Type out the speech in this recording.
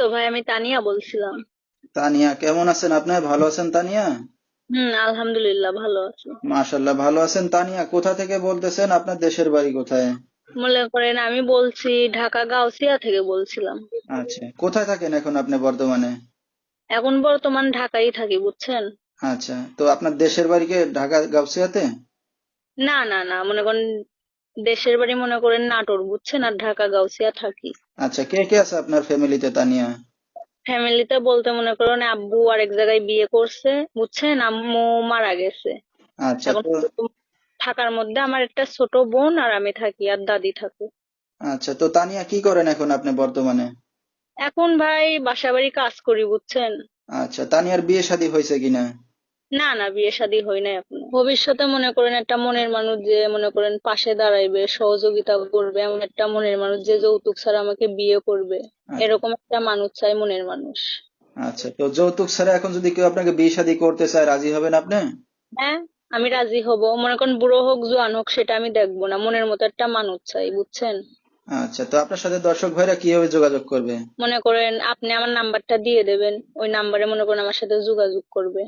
তো ভাই, আমি তানিয়া বলছিলাম। তানিয়া, কেমন আছেন আপনি? ভালো আছেন তানিয়া? আলহামদুলিল্লাহ ভালো আছি। মাশাল্লাহ, ভালো আছেন। তানিয়া, কোথা থেকে বলতেছেন? আপনার দেশের বাড়ি কোথায়? মনে করেন আমি বলছি ঢাকা গাউসিয়া থেকে বলছিলাম। আচ্ছা, কোথায় থাকেন এখন আপনি বর্তমানে? এখন বর্তমান ঢাকায় থাকি, বুঝছেন। আচ্ছা, তো আপনার দেশের বাড়ি কি ঢাকা গাউসিয়াতে? না না না, মনে করেন দেশের বাড়ি মনে করেন নাটোর, বুঝছেন, আর ঢাকা গাউসিয়া থাকি। আচ্ছা, কে কে আছে আপনার ফ্যামিলিতে তানিয়া? ফ্যামিলিতে বলতে মনে করেন আব্বু আরেক জায়গায় বিয়ে করছে, বুঝছেন, আম্মু মারা গেছে। আচ্ছা এখন তো শুধু থাকার মধ্যে আমার একটা ছোট বোন আর আমি থাকি, আর দাদি থাকে। আচ্ছা, তো তানিয়া কি করেন এখন আপনি বর্তমানে? এখন ভাই বাসা বাড়ি কাজ করি, বুঝছেন। আচ্ছা, তানিয়ার বিয়ে শাদী হয়েছে কিনা? না না, বিয়ে শাদী হয় নাই এখনো। ভবিষ্যতে মনে করেন একটা মনের মানুষ যে মনে করেন পাশে দাঁড়াইবে, সহযোগিতা করবে, এমন একটা মনের মানুষ যে যৌতুক ছাড়া আমাকে বিয়ে করবে, আচ্ছা। এরকম একটা মানুষ চাই, মনের মানুষ। আচ্ছা, তো যৌতুক ছাড়া এখন যদি কেউ আপনাকে বিয়ে শাদী করতে চায়, রাজি হবেন আপনি? হ্যাঁ, আমি রাজি হব। মনে করেন বুড়ো হোক জোয়ান হোক সেটা আমি দেখবো না, মনের মতো একটা মানুষ চাই, বুঝছেন। আচ্ছা, তো আপনার সাথে দর্শক ভাইরা কিভাবে যোগাযোগ করবে? মনে করেন আপনি আমার নাম্বারটা দিয়ে দেবেন, ওই নাম্বারে মনে করেন আমার সাথে যোগাযোগ করবে।